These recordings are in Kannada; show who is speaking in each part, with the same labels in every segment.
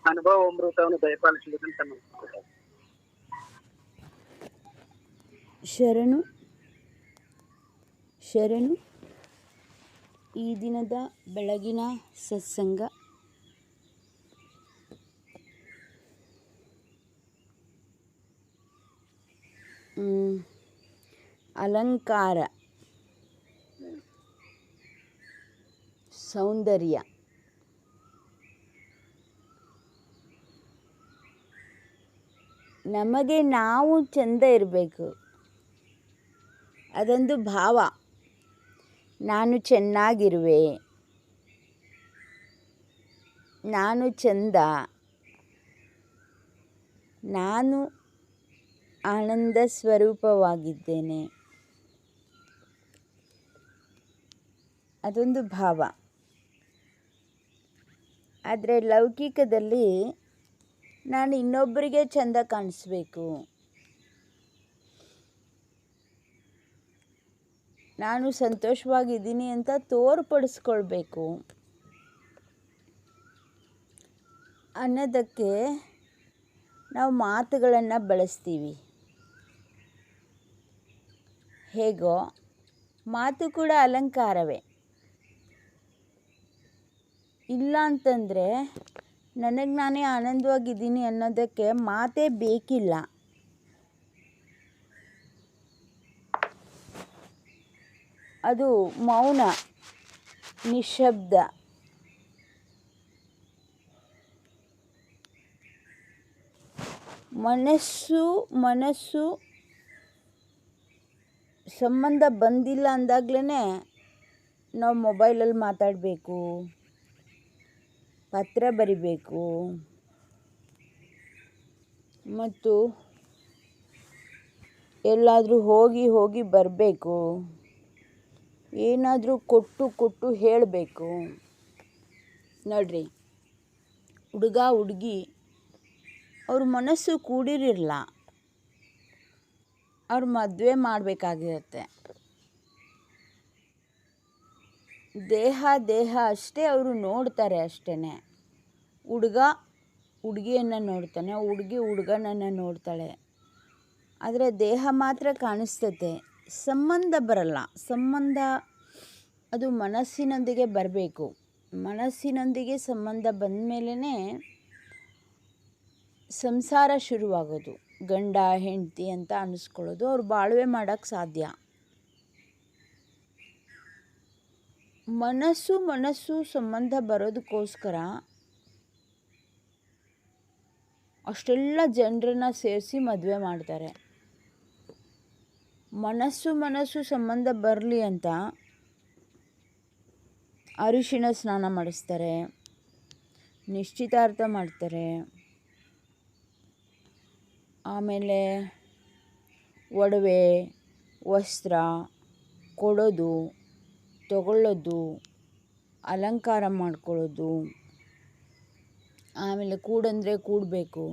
Speaker 1: ಅನುಭವ ಅಮೃತವನ್ನು ದಯಪಾಲಿಸಬೇಕಂತ ನಮಸ್ಕಾರ.
Speaker 2: ಶರಣು ಶರಣು. ಈ ದಿನದ ಬೆಳಗಿನ ಸತ್ಸಂಗ ಅಲಂಕಾರ, ಸೌಂದರ್ಯ. ನಮಗೆ ನಾವು ಚೆಂದ ಇರಬೇಕು, ಅದೊಂದು ಭಾವ. ನಾನು ಚೆನ್ನಾಗಿರುವೆ, ನಾನು ಚೆಂದ, ನಾನು ಆನಂದ ಸ್ವರೂಪವಾಗಿದ್ದೇನೆ, ಅದೊಂದು ಭಾವ. ಆದರೆ ಲೌಕಿಕದಲ್ಲಿ ನಾನು ಇನ್ನೊಬ್ಬರಿಗೆ ಚೆಂದ ಕಾಣಿಸ್ಬೇಕು, ನಾನು ಸಂತೋಷವಾಗಿದ್ದೀನಿ ಅಂತ ತೋರ್ಪಡಿಸ್ಕೊಳ್ಬೇಕು ಅನ್ನೋದಕ್ಕೆ ನಾವು ಮಾತುಗಳನ್ನು ಬಳಸ್ತೀವಿ. ಹೇಗೋ ಮಾತು ಕೂಡ ಅಲಂಕಾರವೇ. ಇಲ್ಲ ಅಂತಂದರೆ ನನಗೆ ನಾನೇ ಆನಂದವಾಗಿದ್ದೀನಿ ಅನ್ನೋದಕ್ಕೆ ಮಾತೇ ಬೇಕಿಲ್ಲ. ಅದು ಮೌನ, ನಿಶ್ಶಬ್ದ. ಮನಸ್ಸು ಸಂಬಂಧ ಬಂದಿಲ್ಲ ಅಂದಾಗಲೇ ನಾವು ಮೊಬೈಲಲ್ಲಿ ಮಾತಾಡಬೇಕು, ಪತ್ರ ಬರಿಬೇಕು, ಮತ್ತು ಎಲ್ಲಾದರೂ ಹೋಗಿ ಬರಬೇಕು, ಏನಾದರೂ ಕೊಟ್ಟು ಹೇಳಬೇಕು. ನೋಡ್ರಿ, ಹುಡುಗ ಹುಡುಗಿ ಅವ್ರ ಮನಸ್ಸು ಕೂಡಿರಿರಲ್ಲ, ಅವ್ರ ಮದುವೆ ಮಾಡಬೇಕಾಗಿರುತ್ತೆ. ದೇಹ ಅಷ್ಟೇ ಅವರು ನೋಡ್ತಾರೆ ಅಷ್ಟೇ. ಹುಡುಗ ಹುಡುಗಿಯನ್ನು ನೋಡ್ತಾನೆ, ಹುಡುಗಿ ಹುಡುಗನನ್ನು ನೋಡ್ತಾಳೆ. ಆದರೆ ದೇಹ ಮಾತ್ರ ಕಾಣಿಸ್ತತೆ, ಸಂಬಂಧ ಬರಲ್ಲ. ಸಂಬಂಧ ಅದು ಮನಸ್ಸಿನೊಂದಿಗೆ ಬರಬೇಕು. ಮನಸ್ಸಿನೊಂದಿಗೆ ಸಂಬಂಧ ಬಂದ ಮೇಲೇ ಸಂಸಾರ ಶುರುವಾಗೋದು. ಗಂಡ ಹೆಂಡತಿ ಅಂತ ಅನ್ನಿಸ್ಕೊಳ್ಳೋದು, ಅವ್ರು ಬಾಳ್ವೆ ಮಾಡೋಕ್ಕೆ ಸಾಧ್ಯ. ಮನಸ್ಸು ಸಂಬಂಧ ಬರೋದಕ್ಕೋಸ್ಕರ ಅಷ್ಟೆಲ್ಲ ಜನರನ್ನ ಸೇರಿಸಿ ಮದುವೆ ಮಾಡ್ತಾರೆ. ಮನಸ್ಸು ಸಂಬಂಧ ಬರಲಿ ಅಂತ ಅರಿಶಿಣ ಸ್ನಾನ ಮಾಡಿಸ್ತಾರೆ, ನಿಶ್ಚಿತಾರ್ಥ ಮಾಡ್ತಾರೆ, ಆಮೇಲೆ ಒಡವೆ ವಸ್ತ್ರ ಕೊಡೋದು, ತಗೊಳ್ಳೋದು, ಅಲಂಕಾರ ಮಾಡ್ಕೊಳ್ಳೋದು, ಆಮೇಲೆ ಕೂಡಂದರೆ ಕೂಡಬೇಕು,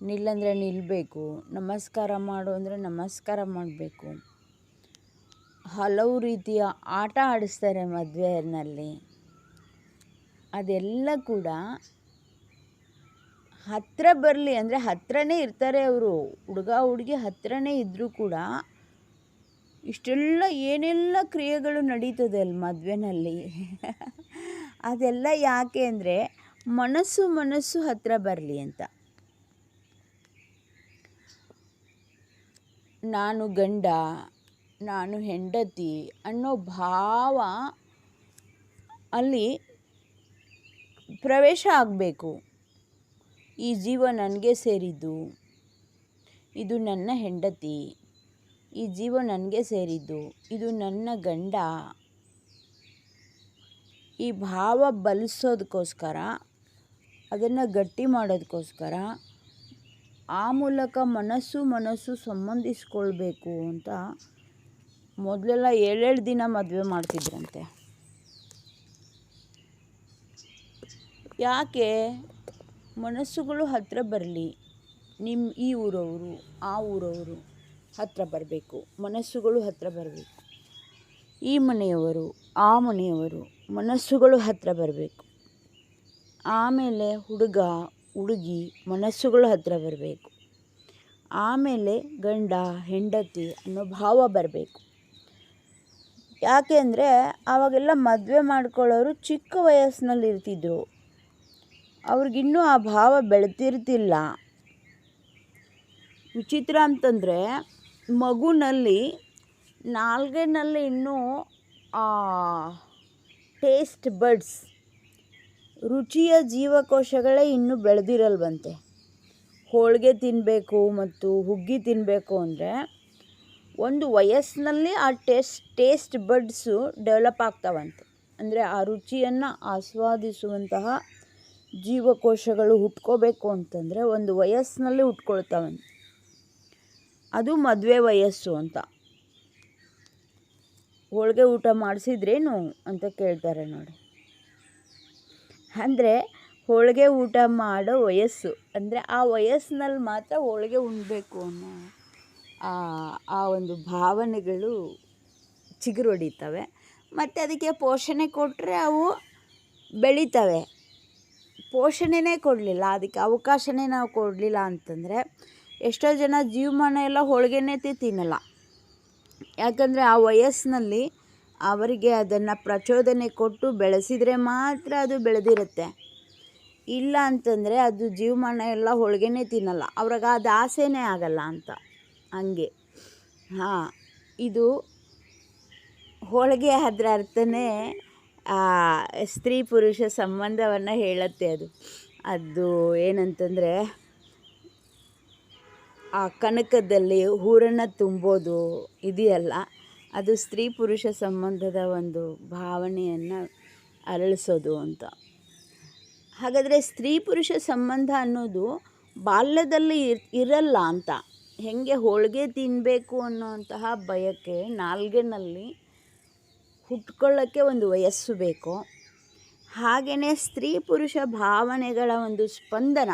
Speaker 2: ನಿಲ್ಲಂದರೆ ನಿಲ್ಲಬೇಕು, ನಮಸ್ಕಾರ ಮಾಡು ಅಂದರೆ ನಮಸ್ಕಾರ ಮಾಡಬೇಕು. ಹಲವು ರೀತಿಯ ಆಟ ಆಡಿಸ್ತಾರೆ ಮದುವೆಯಲ್ಲಿ. ಅದೆಲ್ಲ ಕೂಡ ಹತ್ತಿರ ಬರಲಿ ಅಂದರೆ ಹತ್ತಿರನೇ ಇರ್ತಾರೆ ಅವರು. ಹುಡುಗ ಹುಡುಗಿ ಹತ್ತಿರನೇ ಇದ್ದರೂ ಕೂಡ ಇಷ್ಟೆಲ್ಲ ಏನೆಲ್ಲ ಕ್ರಿಯೆಗಳು ನಡೀತದೆ ಅಲ್ಲಿ ಮದುವೆನಲ್ಲಿ. ಅದೆಲ್ಲ ಯಾಕೆ ಅಂದರೆ ಮನಸ್ಸು ಹತ್ತಿರ ಬರಲಿ ಅಂತ. ನಾನು ಗಂಡ, ನಾನು ಹೆಂಡತಿ ಅನ್ನೋ ಭಾವ ಅಲ್ಲಿ ಪ್ರವೇಶ ಆಗಬೇಕು. ಈ ಜೀವ ನನಗೆ ಸೇರಿದ್ದು, ಇದು ನನ್ನ ಹೆಂಡತಿ, ಈ ಜೀವ ನನಗೆ ಸೇರಿದ್ದು, ಇದು ನನ್ನ ಗಂಡ. ಈ ಭಾವ ಬಲಿಸೋದಕ್ಕೋಸ್ಕರ, ಅದನ್ನು ಗಟ್ಟಿ ಮಾಡೋದಕ್ಕೋಸ್ಕರ ಆ ಮೂಲಕ ಮನಸ್ಸು ಸಂಬಂಧಿಸ್ಕೊಳ್ಬೇಕು ಅಂತ ಮೊದಲೆಲ್ಲ 7 ದಿನ ಮದುವೆ ಮಾಡ್ತಿದ್ರಂತೆ. ಯಾಕೆ? ಮನಸ್ಸುಗಳು ಹತ್ತಿರ ಬರಲಿ. ಈ ಊರವರು ಆ ಊರವರು ಹತ್ತಿರ ಬರಬೇಕು, ಮನಸ್ಸುಗಳು ಹತ್ತಿರ ಬರಬೇಕು. ಈ ಮನೆಯವರು ಆ ಮನೆಯವರು ಮನಸ್ಸುಗಳು ಹತ್ತಿರ ಬರಬೇಕು. ಆಮೇಲೆ ಹುಡುಗ ಹುಡುಗಿ ಮನಸ್ಸುಗಳು ಹತ್ತಿರ ಬರಬೇಕು. ಆಮೇಲೆ ಗಂಡ ಹೆಂಡತಿ ಅನ್ನೋ ಭಾವ ಬರಬೇಕು. ಯಾಕೆ ಅಂದರೆ ಆವಾಗೆಲ್ಲ ಮದುವೆ ಮಾಡ್ಕೊಳ್ಳೋರು ಚಿಕ್ಕ ವಯಸ್ಸಿನಲ್ಲಿ ಇರ್ತಿದ್ರು, ಅವ್ರಿಗಿನ್ನೂ ಆ ಭಾವ ಬೆಳೆತಿರ್ತಿಲ್ಲ. ವಿಚಿತ್ರ ಅಂತಂದರೆ ಮಗುನಲ್ಲಿ ನಾಲ್ಗೆನಲ್ಲಿ ಇನ್ನೂ ಟೇಸ್ಟ್ ಬಡ್ಸ್, ರುಚಿಯ ಜೀವಕೋಶಗಳೇ ಇನ್ನೂ ಬೆಳೆದಿರಲ್ವಂತೆ. ಹೋಳಿಗೆ ತಿನ್ನಬೇಕು ಮತ್ತು ಹುಗ್ಗಿ ತಿನ್ನಬೇಕು ಅಂದರೆ ಒಂದು ವಯಸ್ಸಿನಲ್ಲಿ ಆ ಟೇಸ್ಟ್ ಬಡ್ಸು ಡೆವಲಪ್ ಆಗ್ತಾವಂತೆ. ಅಂದರೆ ಆ ರುಚಿಯನ್ನು ಆಸ್ವಾದಿಸುವಂತಹ ಜೀವಕೋಶಗಳು ಹುಟ್ಕೋಬೇಕು ಅಂತಂದರೆ ಒಂದು ವಯಸ್ಸಿನಲ್ಲಿ ಹುಟ್ಕೊಳ್ತಾವಂತೆ. ಅದು ಮದುವೆ ವಯಸ್ಸು ಅಂತ. ಹೋಳಿಗೆ ಊಟ ಮಾಡಿಸಿದ್ರೇನು ಅಂತ ಕೇಳ್ತಾರೆ ನೋಡಿ. ಅಂದರೆ ಹೋಳಿಗೆ ಊಟ ಮಾಡೋ ವಯಸ್ಸು, ಅಂದರೆ ಆ ವಯಸ್ಸಿನಲ್ಲಿ ಮಾತ್ರ ಹೋಳಿಗೆ ಉಣ್ಣಬೇಕು ಅನ್ನೋ ಆ ಒಂದು ಭಾವನೆಗಳು ಚಿಗುರೊಡಿತವೆ. ಮತ್ತು ಅದಕ್ಕೆ ಪೋಷಣೆ ಕೊಟ್ಟರೆ ಅವು ಬೆಳೀತವೆ. ಪೋಷಣೆನೇ ಕೊಡಲಿಲ್ಲ, ಅದಕ್ಕೆ ಅವಕಾಶನೇ ನಾವು ಕೊಡಲಿಲ್ಲ ಅಂತಂದರೆ ಎಷ್ಟೋ ಜನ ಜೀವಮಾನ ಎಲ್ಲ ಹೋಳಿಗೆನೇ ತಿನ್ನಲ್ಲ. ಯಾಕಂದರೆ ಆ ವಯಸ್ಸಿನಲ್ಲಿ ಅವರಿಗೆ ಅದನ್ನು ಪ್ರಚೋದನೆ ಕೊಟ್ಟು ಬೆಳೆಸಿದರೆ ಮಾತ್ರ ಅದು ಬೆಳೆದಿರುತ್ತೆ. ಇಲ್ಲ ಅಂತಂದರೆ ಅದು ಜೀವಮಾನ ಎಲ್ಲ ಹೋಳಿಗೆನೇ ತಿನ್ನಲ್ಲ, ಅವ್ರಿಗೆ ಅದು ಆಸೆನೇ ಆಗಲ್ಲ ಅಂತ. ಹಂಗೆ ಇದು ಹೋಳಿಗೆ ಅದರ ಅರ್ಥನೇ ಸ್ತ್ರೀ ಪುರುಷ ಸಂಬಂಧವನ್ನು ಹೇಳುತ್ತೆ. ಅದು ಏನಂತಂದರೆ ಆ ಕನಕದಲ್ಲಿ ಹೂರನ್ನು ತುಂಬೋದು ಇದೆಯಲ್ಲ, ಅದು ಸ್ತ್ರೀ ಪುರುಷ ಸಂಬಂಧದ ಒಂದು ಭಾವನೆಯನ್ನು ಅರಳಿಸೋದು ಅಂತ. ಹಾಗಾದರೆ ಸ್ತ್ರೀ ಪುರುಷ ಸಂಬಂಧ ಅನ್ನೋದು ಬಾಲ್ಯದಲ್ಲಿ ಇರಲ್ಲ ಅಂತ. ಹೇಗೆ ಹೋಳಿಗೆ ತಿನ್ನಬೇಕು ಅನ್ನೋಂತಹ ಬಯಕೆ ನಾಲ್ಗೆನಲ್ಲಿ ಹುಟ್ಕೊಳ್ಳೋಕ್ಕೆ ಒಂದು ವಯಸ್ಸು ಬೇಕು, ಹಾಗೆಯೇ ಸ್ತ್ರೀ ಪುರುಷ ಭಾವನೆಗಳ ಒಂದು ಸ್ಪಂದನ,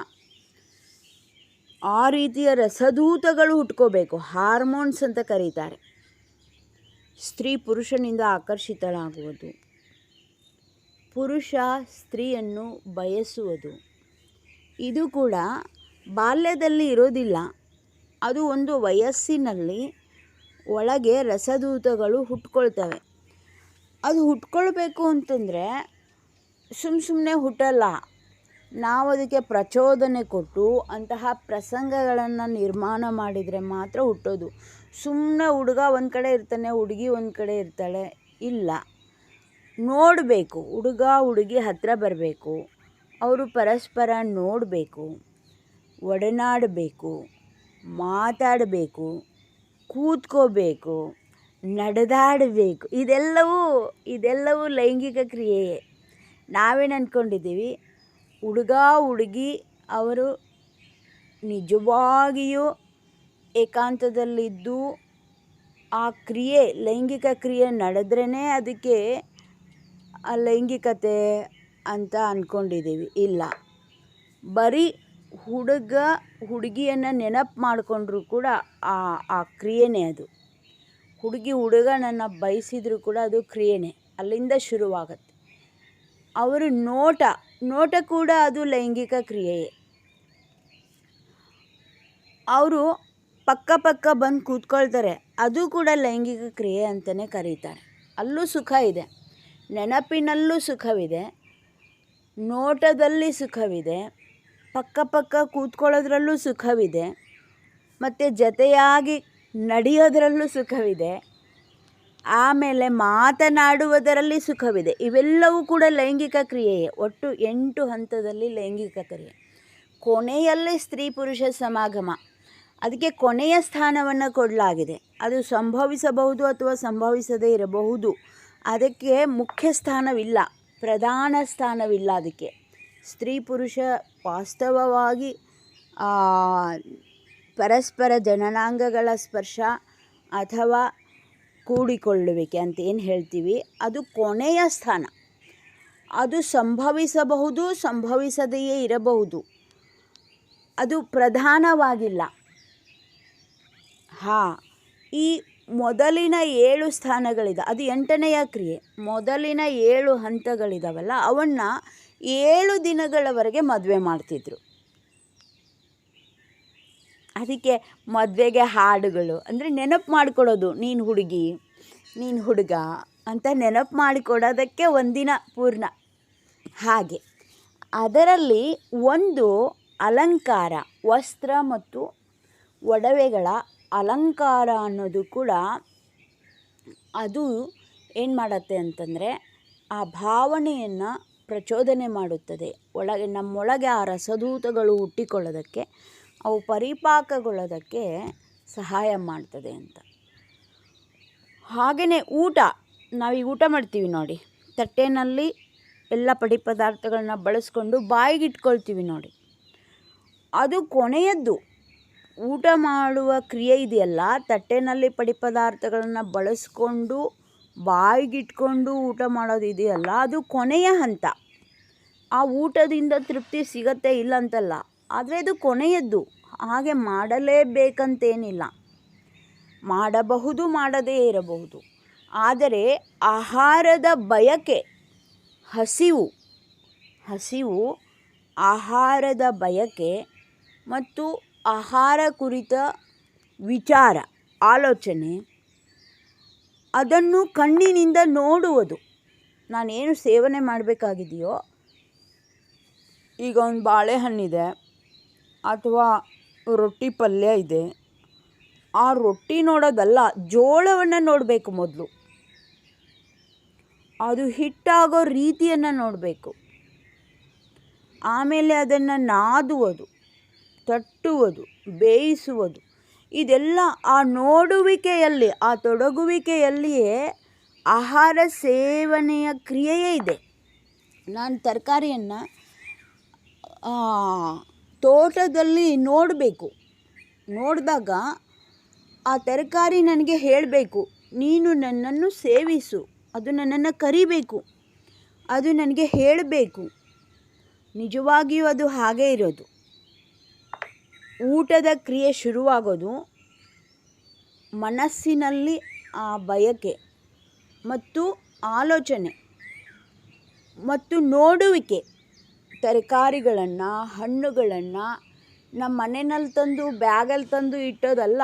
Speaker 2: ಆ ರೀತಿಯ ರಸದೂತಗಳು ಹುಟ್ಕೋಬೇಕು. ಹಾರ್ಮೋನ್ಸ್ ಅಂತ ಕರೀತಾರೆ. ಸ್ತ್ರೀ ಪುರುಷನಿಂದ ಆಕರ್ಷಿತಳಾಗುವುದು, ಪುರುಷ ಸ್ತ್ರೀಯನ್ನು ಬಯಸುವುದು, ಇದು ಕೂಡ ಬಾಲ್ಯದಲ್ಲಿ ಇರೋದಿಲ್ಲ. ಅದು ಒಂದು ವಯಸ್ಸಿನಲ್ಲಿ ಒಳಗೆ ರಸದೂತಗಳು ಹುಟ್ಕೊಳ್ತವೆ. ಅದು ಹುಟ್ಕೊಳ್ಬೇಕು ಅಂತಂದರೆ ಸುಮ್ಮನೆ ಹುಟ್ಟಲ್ಲ. ನಾವು ಅದಕ್ಕೆ ಪ್ರಚೋದನೆ ಕೊಟ್ಟು ಅಂತಹ ಪ್ರಸಂಗಗಳನ್ನು ನಿರ್ಮಾಣ ಮಾಡಿದರೆ ಮಾತ್ರ ಹುಟ್ಟೋದು. ಸುಮ್ಮನೆ ಹುಡುಗ ಒಂದು ಕಡೆ ಇರ್ತಾನೆ, ಹುಡುಗಿ ಒಂದು ಕಡೆ ಇರ್ತಾಳೆ, ಇಲ್ಲ. ನೋಡಬೇಕು, ಹುಡುಗ ಹುಡುಗಿ ಹತ್ತಿರ ಬರಬೇಕು, ಅವರು ಪರಸ್ಪರ ನೋಡಬೇಕು, ಒಡನಾಡಬೇಕು, ಮಾತಾಡಬೇಕು, ಕೂತ್ಕೋಬೇಕು, ನಡೆದಾಡಬೇಕು. ಇದೆಲ್ಲವೂ ಲೈಂಗಿಕ ಕ್ರಿಯೆಯೇ. ನಾವೇನು ಅಂದ್ಕೊಂಡಿದ್ದೀವಿ, ಹುಡುಗ ಹುಡುಗಿ ಅವರು ನಿಜವಾಗಿಯೂ ಏಕಾಂತದಲ್ಲಿದ್ದು ಆ ಕ್ರಿಯೆ, ಲೈಂಗಿಕ ಕ್ರಿಯೆ ನಡೆದ್ರೇ ಅದಕ್ಕೆ ಆ ಲೈಂಗಿಕತೆ ಅಂತ ಅಂದ್ಕೊಂಡಿದ್ದೀವಿ. ಇಲ್ಲ, ಬರೀ ಹುಡುಗ ಹುಡುಗಿಯನ್ನು ನೆನಪು ಮಾಡಿಕೊಂಡ್ರೂ ಕೂಡ ಆ ಕ್ರಿಯೆನೇ ಅದು. ಹುಡುಗಿ ಹುಡುಗನನ್ನು ಬಯಸಿದರೂ ಕೂಡ ಅದು ಕ್ರಿಯೆನೇ, ಅಲ್ಲಿಂದ ಶುರುವಾಗತ್ತೆ. ಅವರು ನೋಟ ಕೂಡ ಅದು ಲೈಂಗಿಕ ಕ್ರಿಯೆಯೇ. ಅವರು ಪಕ್ಕ ಬಂದು ಕೂತ್ಕೊಳ್ತಾರೆ, ಅದು ಕೂಡ ಲೈಂಗಿಕ ಕ್ರಿಯೆ ಅಂತಲೇ ಕರೀತಾರೆ. ಅಲ್ಲೂ ಸುಖ ಇದೆ, ನೆನಪಿನಲ್ಲೂ ಸುಖವಿದೆ, ನೋಟದಲ್ಲಿ ಸುಖವಿದೆ, ಪಕ್ಕ ಕೂತ್ಕೊಳ್ಳೋದ್ರಲ್ಲೂ ಸುಖವಿದೆ, ಮತ್ತು ಜೊತೆಯಾಗಿ ನಡೆಯೋದರಲ್ಲೂ ಸುಖವಿದೆ, ಆಮೇಲೆ ಮಾತನಾಡುವುದರಲ್ಲಿ ಸುಖವಿದೆ. ಇವೆಲ್ಲವೂ ಕೂಡ ಲೈಂಗಿಕ ಕ್ರಿಯೆಯೇ. ಒಟ್ಟು 8 ಹಂತದಲ್ಲಿ ಲೈಂಗಿಕ ಕ್ರಿಯೆ. ಕೊನೆಯಲ್ಲೇ ಸ್ತ್ರೀ ಪುರುಷ ಸಮಾಗಮ. ಅದಕ್ಕೆ ಕೊನೆಯ ಸ್ಥಾನವನ್ನು ಕೊಡಲಾಗಿದೆ. ಅದು ಸಂಭವಿಸಬಹುದು ಅಥವಾ ಸಂಭವಿಸದೇ ಇರಬಹುದು. ಅದಕ್ಕೆ ಮುಖ್ಯ ಸ್ಥಾನವಿಲ್ಲ, ಪ್ರಧಾನ ಸ್ಥಾನವಿಲ್ಲ. ಅದಕ್ಕೆ ಸ್ತ್ರೀ ಪುರುಷ ವಾಸ್ತವವಾಗಿ ಪರಸ್ಪರ ಜನನಾಂಗಗಳ ಸ್ಪರ್ಶ ಅಥವಾ ಕೂಡಿಕೊಳ್ಳುವಿಕೆ ಅಂತ ಏನು ಹೇಳ್ತೀವಿ, ಅದು ಕೊನೆಯ ಸ್ಥಾನ. ಅದು ಸಂಭವಿಸಬಹುದು, ಸಂಭವಿಸದೆಯೇ ಇರಬಹುದು. ಅದು ಪ್ರಧಾನವಾಗಿಲ್ಲ. ಈ ಮೊದಲಿನ 7 ಸ್ಥಾನಗಳಿದೆ, ಅದು 8ನೆಯ ಕ್ರಿಯೆ. ಮೊದಲಿನ 7 ಹಂತಗಳಿದಾವಲ್ಲ, ಅವನ್ನು 7 ದಿನಗಳವರೆಗೆ ಮದುವೆ ಮಾಡ್ತಿದ್ರು. ಅದಕ್ಕೆ ಮದುವೆಗೆ ಹಾಡುಗಳು ಅಂದರೆ ನೆನಪು ಮಾಡಿಕೊಡೋದು, ನೀನು ಹುಡುಗಿ ನೀನು ಹುಡುಗ ಅಂತ ನೆನಪು ಮಾಡಿಕೊಡೋದಕ್ಕೆ ಒಂದಿನ ಪೂರ್ಣ. ಹಾಗೆ ಅದರಲ್ಲಿ ಒಂದು ಅಲಂಕಾರ, ವಸ್ತ್ರ ಮತ್ತು ಒಡವೆಗಳ ಅಲಂಕಾರ ಅನ್ನೋದು ಕೂಡ ಅದು ಏನು ಮಾಡುತ್ತೆ ಅಂತಂದರೆ ಆ ಭಾವನೆಯನ್ನು ಪ್ರಚೋದನೆ ಮಾಡುತ್ತದೆ. ನಮ್ಮೊಳಗೆ ಆ ರಸದೂತಗಳು ಹುಟ್ಟಿಕೊಳ್ಳೋದಕ್ಕೆ, ಅವು ಪರಿಪಾಕಗೊಳ್ಳೋದಕ್ಕೆ ಸಹಾಯ ಮಾಡ್ತದೆ ಅಂತ. ಹಾಗೆಯೇ ಊಟ, ನಾವೀಗ ಊಟ ಮಾಡ್ತೀವಿ ನೋಡಿ, ತಟ್ಟೆನಲ್ಲಿ ಎಲ್ಲ ಪಡಿ ಪದಾರ್ಥಗಳನ್ನ ಬಳಸ್ಕೊಂಡು ಬಾಯಿಗೆ ಇಟ್ಕೊಳ್ತೀವಿ ನೋಡಿ, ಅದು ಕೊನೆಯದ್ದು. ಊಟ ಮಾಡುವ ಕ್ರಿಯೆ ಇದೆಯಲ್ಲ, ತಟ್ಟೆನಲ್ಲಿ ಪಡಿ ಪದಾರ್ಥಗಳನ್ನು ಬಳಸ್ಕೊಂಡು ಬಾಯಿಗಿಟ್ಕೊಂಡು ಊಟ ಮಾಡೋದು ಇದೆಯಲ್ಲ, ಅದು ಕೊನೆಯ ಹಂತ. ಆ ಊಟದಿಂದ ತೃಪ್ತಿ ಸಿಗತ್ತೆ ಇಲ್ಲ ಅಂತಲ್ಲ, ಆದರೆ ಅದು ಕೊನೆಯದ್ದು. ಹಾಗೆ ಮಾಡಲೇಬೇಕಂತೇನಿಲ್ಲ, ಮಾಡಬಹುದು, ಮಾಡದೇ ಇರಬಹುದು. ಆದರೆ ಆಹಾರದ ಬಯಕೆ, ಹಸಿವು, ಆಹಾರದ ಬಯಕೆ ಮತ್ತು ಆಹಾರ ಕುರಿತ ವಿಚಾರ, ಆಲೋಚನೆ, ಅದನ್ನು ಕಣ್ಣಿನಿಂದ ನೋಡುವುದು. ನಾನೇನು ಸೇವನೆ ಮಾಡಬೇಕಾಗಿದೆಯೋ, ಈಗ ಒಂದು ಬಾಳೆಹಣ್ಣಿದೆ ಅಥವಾ ರೊಟ್ಟಿ ಪಲ್ಯ ಇದೆ, ಆ ರೊಟ್ಟಿ ನೋಡೋದಲ್ಲ, ಜೋಳವನ್ನು ನೋಡಬೇಕು ಮೊದಲು. ಅದು ಹಿಟ್ಟಾಗೋ ರೀತಿಯನ್ನು ನೋಡಬೇಕು. ಆಮೇಲೆ ಅದನ್ನು ನಾದುವುದು, ತಟ್ಟುವುದು, ಬೇಯಿಸುವುದು, ಇದೆಲ್ಲ ಆ ನೋಡುವಿಕೆಯಲ್ಲಿ, ಆ ತೊಡಗುವಿಕೆಯಲ್ಲಿಯೇ ಆಹಾರ ಸೇವನೆಯ ಕ್ರಿಯೆಯೇ ಇದೆ. ನಾನು ತರಕಾರಿಯನ್ನು ತೋಟದಲ್ಲಿ ನೋಡಬೇಕು, ನೋಡಿದಾಗ ಆ ತರಕಾರಿ ನನಗೆ ಹೇಳಬೇಕು, ನೀನು ನನ್ನನ್ನು ಸೇವಿಸು, ಅದು ನನ್ನನ್ನು ಕರಿಬೇಕು, ಅದು ನನಗೆ ಹೇಳಬೇಕು. ನಿಜವಾಗಿಯೂ ಅದು ಹಾಗೇ ಇರೋದು. ಊಟದ ಕ್ರಿಯೆ ಶುರುವಾಗೋದು ಮನಸ್ಸಿನಲ್ಲಿ ಆ ಬಯಕೆ ಮತ್ತು ಆಲೋಚನೆ ಮತ್ತು ನೋಡುವಿಕೆ. ತರಕಾರಿಗಳನ್ನು, ಹಣ್ಣುಗಳನ್ನು ನಮ್ಮ ಮನೆಯಲ್ಲಿ ತಂದು ಬ್ಯಾಗಲ್ಲಿ ತಂದು ಇಟ್ಟೋದಲ್ಲ,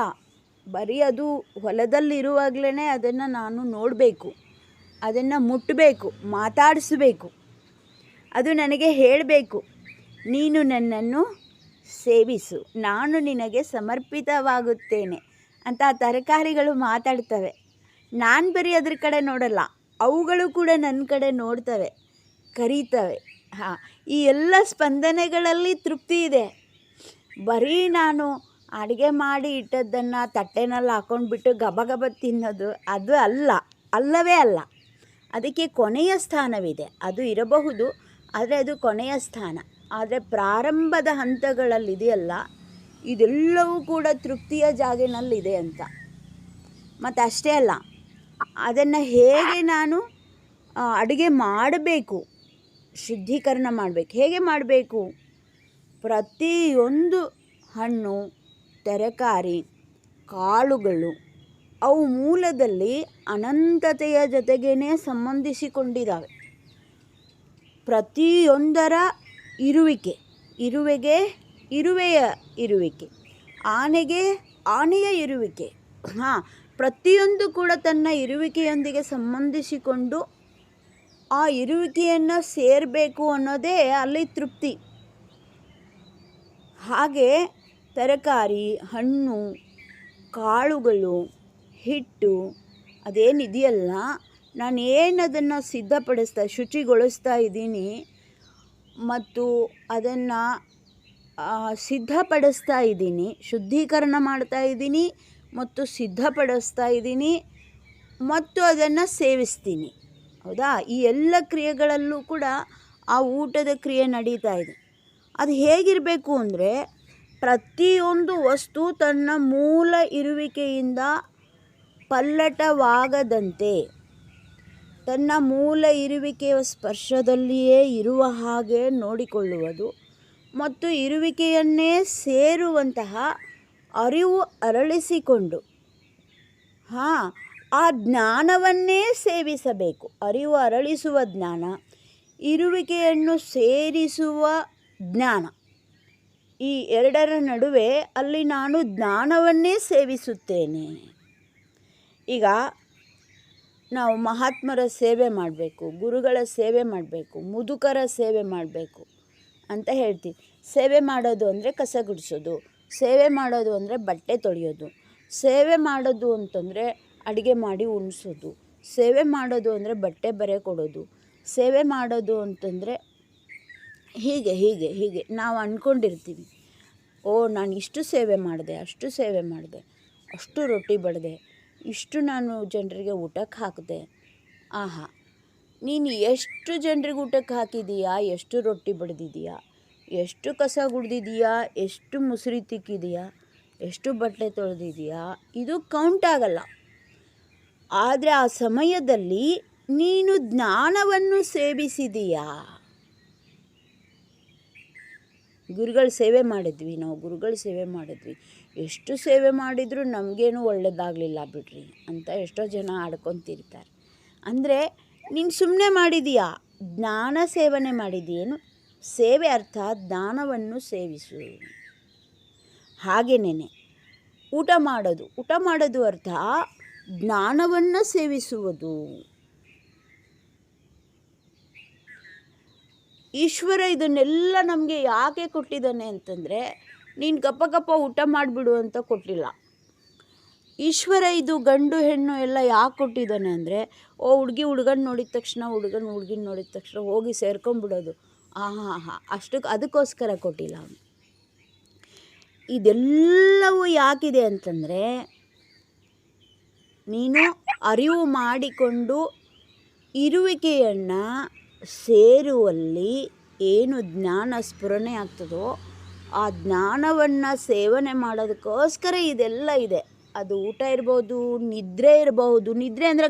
Speaker 2: ಬರೀ ಅದು ಹೊಲದಲ್ಲಿರುವಾಗಲೇ ಅದನ್ನು ನಾನು ನೋಡಬೇಕು, ಅದನ್ನು ಮುಟ್ಟಬೇಕು, ಮಾತಾಡಿಸಬೇಕು, ಅದು ನನಗೆ ಹೇಳಬೇಕು, ನೀನು ನನ್ನನ್ನು ಸೇವಿಸು, ನಾನು ನಿನಗೆ ಸಮರ್ಪಿತವಾಗುತ್ತೇನೆ ಅಂತ ಆ ತರಕಾರಿಗಳು ಮಾತಾಡ್ತವೆ. ನಾನು ಬರೀ ಅದ್ರ ಕಡೆ ನೋಡಲ್ಲ, ಅವುಗಳು ಕೂಡ ನನ್ನ ಕಡೆ ನೋಡ್ತವೆ, ಕರೀತವೆ. ಈ ಎಲ್ಲ ಸ್ಪಂದನೆಗಳಲ್ಲಿ ತೃಪ್ತಿ ಇದೆ. ಬರೀ ನಾನು ಅಡುಗೆ ಮಾಡಿ ಇಟ್ಟದ್ದನ್ನು ತಟ್ಟೆನಲ್ಲಿ ಹಾಕ್ಕೊಂಡ್ಬಿಟ್ಟು ಗಬ ತಿನ್ನೋದು, ಅದು ಅಲ್ಲವೇ ಅಲ್ಲ. ಅದಕ್ಕೆ ಕೊನೆಯ ಸ್ಥಾನವಿದೆ. ಅದು ಇರಬಹುದು, ಆದರೆ ಅದು ಕೊನೆಯ ಸ್ಥಾನ. ಆದರೆ ಪ್ರಾರಂಭದ ಹಂತಗಳಲ್ಲಿದೆಯಲ್ಲ, ಇದೆಲ್ಲವೂ ಕೂಡ ತೃಪ್ತಿಯ ಜಾಗಿನಲ್ಲಿದೆ ಅಂತ. ಮತ್ತು ಅಷ್ಟೇ ಅಲ್ಲ, ಅದನ್ನು ಹೇಗೆ ನಾನು ಅಡುಗೆ ಮಾಡಬೇಕು, ಶುದ್ಧೀಕರಣ ಮಾಡಬೇಕು. ಹೇಗೆ ಮಾಡಬೇಕು? ಪ್ರತಿಯೊಂದು ಹಣ್ಣು, ತರಕಾರಿ, ಕಾಳುಗಳು, ಅವು ಮೂಲದಲ್ಲಿ ಅನಂತತೆಯ ಜೊತೆಗೇ ಸಂಬಂಧಿಸಿಕೊಂಡಿದ್ದಾವೆ. ಪ್ರತಿಯೊಂದರ ಇರುವೆಯ ಇರುವಿಕೆ, ಆನೆಯ ಇರುವಿಕೆ, ಪ್ರತಿಯೊಂದು ಕೂಡ ತನ್ನ ಇರುವಿಕೆಯೊಂದಿಗೆ ಸಂಬಂಧಿಸಿಕೊಂಡು ಆ ಇರುವಿಕೆಯನ್ನು ಸೇರಬೇಕು ಅನ್ನೋದೇ ಅಲ್ಲಿ ತೃಪ್ತಿ. ಹಾಗೆ ತರಕಾರಿ, ಹಣ್ಣು, ಕಾಳುಗಳು, ಹಿಟ್ಟು ಅದೇನಿದೆಯಲ್ಲ, ನಾನು ಏನದನ್ನು ಶುಚಿಗೊಳಿಸ್ತಾ ಇದ್ದೀನಿ ಮತ್ತು ಅದನ್ನು ಸಿದ್ಧಪಡಿಸ್ತಾ ಇದ್ದೀನಿ, ಶುದ್ಧೀಕರಣ ಮಾಡ್ತಾ ಇದ್ದೀನಿ ಮತ್ತು ಸಿದ್ಧಪಡಿಸ್ತಾ ಇದ್ದೀನಿ ಮತ್ತು ಅದನ್ನು ಸೇವಿಸ್ತೀನಿ. ಹೌದಾ? ಈ ಎಲ್ಲ ಕ್ರಿಯೆಗಳಲ್ಲೂ ಕೂಡ ಆ ಊಟದ ಕ್ರಿಯೆ ನಡೀತಾ ಇದೆ. ಅದು ಹೇಗಿರಬೇಕು ಅಂದರೆ, ಪ್ರತಿಯೊಂದು ವಸ್ತು ತನ್ನ ಮೂಲ ಇರುವಿಕೆಯಿಂದ ಪಲ್ಲಟವಾಗದಂತೆ, ತನ್ನ ಮೂಲ ಇರುವಿಕೆಯ ಸ್ಪರ್ಶದಲ್ಲಿಯೇ ಇರುವ ಹಾಗೆ ನೋಡಿಕೊಳ್ಳುವುದು ಮತ್ತು ಇರುವಿಕೆಯನ್ನೇ ಸೇರುವಂತಹ ಅರಿವು ಅರಳಿಸಿಕೊಂಡು ಆ ಜ್ಞಾನವನ್ನೇ ಸೇವಿಸಬೇಕು. ಅರಿವು ಅರಳಿಸುವ ಜ್ಞಾನ, ಇರುವಿಕೆಯನ್ನು ಸೇರಿಸುವ ಜ್ಞಾನ, ಈ ಎರಡರ ನಡುವೆ ಅಲ್ಲಿ ನಾನು ಜ್ಞಾನವನ್ನೇ ಸೇವಿಸುತ್ತೇನೆ. ಈಗ ನಾವು ಮಹಾತ್ಮರ ಸೇವೆ ಮಾಡಬೇಕು, ಗುರುಗಳ ಸೇವೆ ಮಾಡಬೇಕು, ಮುದುಕರ ಸೇವೆ ಮಾಡಬೇಕು ಅಂತ ಹೇಳ್ತೀವಿ. ಸೇವೆ ಮಾಡೋದು ಅಂದರೆ ಕಸ ಗುಡಿಸೋದು, ಸೇವೆ ಮಾಡೋದು ಅಂದರೆ ಬಟ್ಟೆ ತೊಳೆಯೋದು, ಸೇವೆ ಮಾಡೋದು ಅಂತಂದರೆ ಅಡುಗೆ ಮಾಡಿ ಉಣಿಸೋದು, ಸೇವೆ ಮಾಡೋದು ಅಂದರೆ ಬಟ್ಟೆ ಬರೆ ಕೊಡೋದು, ಸೇವೆ ಮಾಡೋದು ಅಂತಂದರೆ ಹೀಗೆ ಹೀಗೆ ಹೀಗೆ ನಾವು ಅಂದ್ಕೊಂಡಿರ್ತೀವಿ. ನಾನು ಇಷ್ಟು ಸೇವೆ ಮಾಡಿದೆ, ಅಷ್ಟು ಸೇವೆ ಮಾಡಿದೆ, ಅಷ್ಟು ರೊಟ್ಟಿ ಬಡಿದೆ, ಇಷ್ಟು ನಾನು ಜನರಿಗೆ ಊಟಕ್ಕೆ ಹಾಕಿದೆ. ಆಹಾ, ನೀನು ಎಷ್ಟು ಜನರಿಗೆ ಊಟಕ್ಕೆ ಹಾಕಿದೀಯಾ, ಎಷ್ಟು ರೊಟ್ಟಿ ಬಡಿದಿದೀಯಾ, ಎಷ್ಟು ಕಸ ಗುಡ್ದಿದೀಯಾ, ಎಷ್ಟು ಮುಸುರಿ ತಿಕ್ಕಿದೀಯಾ, ಎಷ್ಟು ಬಟ್ಟೆ ತೊಳೆದಿದೀಯಾ, ಇದು ಕೌಂಟ್ ಆಗಲ್ಲ. ಆದರೆ ಆ ಸಮಯದಲ್ಲಿ ನೀನು ಜ್ಞಾನವನ್ನು ಸೇವಿಸಿದೀಯಾ. ಗುರುಗಳ ಸೇವೆ ಮಾಡಿದ್ವಿ, ನಾವು ಗುರುಗಳ ಸೇವೆ ಮಾಡಿದ್ವಿ, ಎಷ್ಟು ಸೇವೆ ಮಾಡಿದರೂ ನಮಗೇನು ಒಳ್ಳೆಯದಾಗಲಿಲ್ಲ ಬಿಡ್ರಿ ಅಂತ ಎಷ್ಟೋ ಜನ ಆಡ್ಕೊತಿರ್ತಾರೆ. ಅಂದರೆ ನೀನು ಸುಮ್ಮನೆ ಮಾಡಿದೀಯಾ, ಜ್ಞಾನ ಸೇವನೆ ಮಾಡಿದೀಯೇನು. ಸೇವೆ ಅರ್ಥ ಜ್ಞಾನವನ್ನು ಸೇವಿಸು. ಹಾಗೇನೇ ಊಟ ಮಾಡೋದು ಅರ್ಥ ಜ್ಞಾನವನ್ನು ಸೇವಿಸುವುದು. ಈಶ್ವರ ಇದನ್ನೆಲ್ಲ ನಮಗೆ ಯಾಕೆ ಕೊಟ್ಟಿದ್ದಾನೆ ಅಂತಂದರೆ, ನೀನು ಗಪ್ಪ ಊಟ ಮಾಡಿಬಿಡು ಅಂತ ಕೊಟ್ಟಿಲ್ಲ. ಈಶ್ವರ ಇದು ಗಂಡು ಹೆಣ್ಣು ಎಲ್ಲ ಯಾಕೆ ಕೊಟ್ಟಿದ್ದಾನೆ ಅಂದರೆ, ಹುಡುಗನ ನೋಡಿದ ತಕ್ಷಣ, ಹುಡುಗಿನ ನೋಡಿದ ತಕ್ಷಣ ಹೋಗಿ ಸೇರ್ಕೊಂಡ್ಬಿಡೋದು, ಅದಕ್ಕೋಸ್ಕರ ಕೊಟ್ಟಿಲ್ಲ ಅವನು. ಇದೆಲ್ಲವೂ ಯಾಕಿದೆ ಅಂತಂದರೆ, ನೀನು ಅರಿವು ಮಾಡಿಕೊಂಡು ಇರುವಿಕೆಯನ್ನು ಸೇರುವಲ್ಲಿ ಏನು ಜ್ಞಾನ ಸ್ಫುರಣೆ ಆಗ್ತದೋ ಆ ಜ್ಞಾನವನ್ನು ಸೇವನೆ ಮಾಡೋದಕ್ಕೋಸ್ಕರ ಇದೆಲ್ಲ ಇದೆ. ಅದು ಊಟ ಇರ್ಬೋದು, ನಿದ್ರೆ ಇರಬಹುದು. ನಿದ್ರೆ ಅಂದರೆ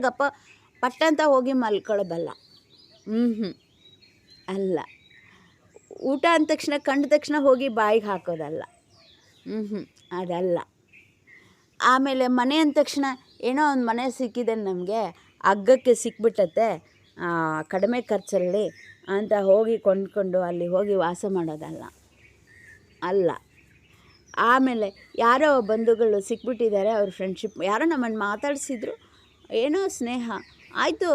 Speaker 2: ಪಟ್ಟಂತ ಹೋಗಿ ಮಲ್ಕೊಳ್ಳೋದಲ್ಲ. ಅಲ್ಲ. ಊಟ ಅಂದ ತಕ್ಷಣ ಕಂಡ ತಕ್ಷಣ ಹೋಗಿ ಬಾಯಿಗೆ ಹಾಕೋದಲ್ಲ. ಅದಲ್ಲ. ಆಮೇಲೆ ಮನೆ ಅಂದ ತಕ್ಷಣ ಏನೋ ಒಂದು ಮನೆ ಸಿಕ್ಕಿದೆ ನಮಗೆ, ಅಗ್ಗಕ್ಕೆ ಸಿಕ್ಬಿಟ್ಟತ್ತೆ ಕಡಿಮೆ ಖರ್ಚಲ್ಲಿ ಅಂತ ಹೋಗಿ ಕೊಂಡ್ಕೊಂಡು ಅಲ್ಲಿ ಹೋಗಿ ವಾಸ ಮಾಡೋದಲ್ಲ. ಅಲ್ಲ. ಆಮೇಲೆ ಯಾರೋ ಬಂಧುಗಳು ಸಿಕ್ಬಿಟ್ಟಿದ್ದಾರೆ, ಅವ್ರ ಫ್ರೆಂಡ್ಶಿಪ್ ಯಾರೋ ನಮ್ಮನ್ನು ಮಾತಾಡಿಸಿದ್ರು, ಏನೋ ಸ್ನೇಹ ಆಯಿತು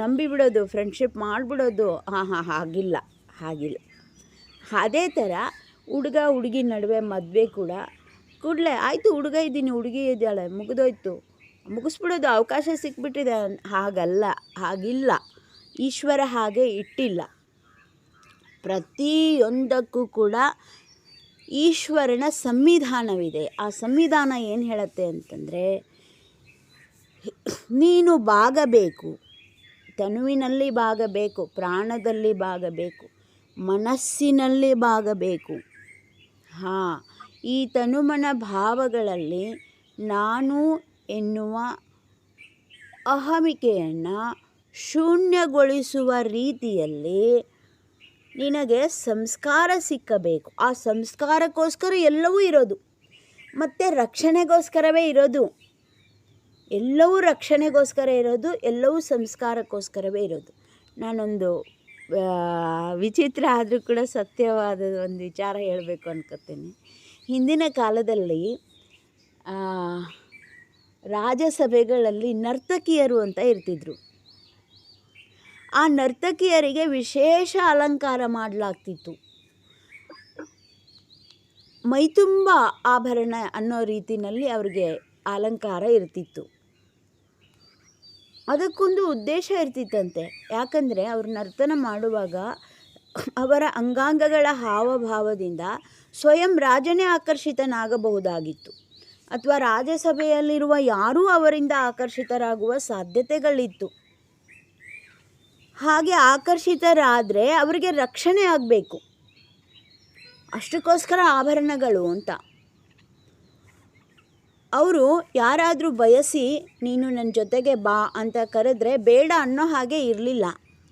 Speaker 2: ನಂಬಿಬಿಡೋದು, ಫ್ರೆಂಡ್ಶಿಪ್ ಮಾಡಿಬಿಡೋದು. ಹಾಗಿಲ್ಲ. ಅದೇ ಥರ ಹುಡುಗ ಹುಡುಗಿ ನಡುವೆ ಮದುವೆ ಕೂಡಲೇ ಆಯಿತು, ಹುಡುಗ ಇದ್ದೀನಿ, ಹುಡುಗಿ ಇದ್ದಾಳೆ, ಮುಗಿಸ್ಬಿಡೋದು, ಅವಕಾಶ ಸಿಕ್ಬಿಟ್ಟಿದೆ. ಹಾಗಿಲ್ಲ. ಈಶ್ವರ ಹಾಗೆ ಇಟ್ಟಿಲ್ಲ. ಪ್ರತಿಯೊಂದಕ್ಕೂ ಕೂಡ ಈಶ್ವರನ ಸಂವಿಧಾನವಿದೆ. ಆ ಸಂವಿಧಾನ ಏನು ಹೇಳುತ್ತೆ ಅಂತಂದರೆ, ನೀನು ಬಾಗಬೇಕು, ತನುವಿನಲ್ಲಿ ಬಾಗಬೇಕು, ಪ್ರಾಣದಲ್ಲಿ ಬಾಗಬೇಕು, ಮನಸ್ಸಿನಲ್ಲಿ ಬಾಗಬೇಕು. ಈ ತನುಮನ ಭಾವಗಳಲ್ಲಿ ನಾನು ಎನ್ನುವ ಅಹಮಿಕೆಯನ್ನು ಶೂನ್ಯಗೊಳಿಸುವ ರೀತಿಯಲ್ಲಿ ನಿನಗೆ ಸಂಸ್ಕಾರ ಸಿಕ್ಕಬೇಕು. ಆ ಸಂಸ್ಕಾರಕ್ಕೋಸ್ಕರ ಎಲ್ಲವೂ ಇರೋದು, ಮತ್ತು ರಕ್ಷಣೆಗೋಸ್ಕರವೇ ಇರೋದು. ಎಲ್ಲವೂ ರಕ್ಷಣೆಗೋಸ್ಕರ ಇರೋದು, ಎಲ್ಲವೂ ಸಂಸ್ಕಾರಕ್ಕೋಸ್ಕರವೇ ಇರೋದು. ನಾನೊಂದು ವಿಚಿತ್ರ ಆದರೂ ಕೂಡ ಸತ್ಯವಾದ ಒಂದು ವಿಚಾರ ಹೇಳಬೇಕು ಅನ್ಕೋತೀನಿ. ಹಿಂದಿನ ಕಾಲದಲ್ಲಿ ರಾಜಸಭೆಗಳಲ್ಲಿ ನರ್ತಕಿಯರು ಅಂತ ಇರ್ತಿದ್ರು. ಆ ನರ್ತಕಿಯರಿಗೆ ವಿಶೇಷ ಅಲಂಕಾರ ಮಾಡಲಾಗ್ತಿತ್ತು. ಮೈತುಂಬ ಆಭರಣ ಅನ್ನೋ ರೀತಿಯಲ್ಲಿ ಅವ್ರಿಗೆ ಅಲಂಕಾರ ಇರ್ತಿತ್ತು. ಅದಕ್ಕೊಂದು ಉದ್ದೇಶ ಇರ್ತಿತ್ತಂತೆ. ಯಾಕಂದರೆ ಅವರು ನರ್ತನ ಮಾಡುವಾಗ ಅವರ ಅಂಗಾಂಗಗಳ ಹಾವಭಾವದಿಂದ ಸ್ವಯಂ ರಾಜನೇ ಆಕರ್ಷಿತನಾಗಬಹುದಾಗಿತ್ತು, ಅಥವಾ ರಾಜಸಭೆಯಲ್ಲಿರುವ ಯಾರೂ ಅವರಿಂದ ಆಕರ್ಷಿತರಾಗುವ ಸಾಧ್ಯತೆಗಳಿತ್ತು. ಹಾಗೆ ಆಕರ್ಷಿತರಾದರೆ ಅವರಿಗೆ ರಕ್ಷಣೆ ಆಗಬೇಕು, ಅಷ್ಟಕ್ಕೋಸ್ಕರ ಆಭರಣಗಳು ಅಂತ. ಅವರು ಯಾರಾದರೂ ಬಯಸಿ ನೀನು ನನ್ನ ಜೊತೆಗೆ ಬಾ ಅಂತ ಕರೆದ್ರೆ ಬೇಡ ಅನ್ನೋ ಹಾಗೆ ಇರಲಿಲ್ಲ.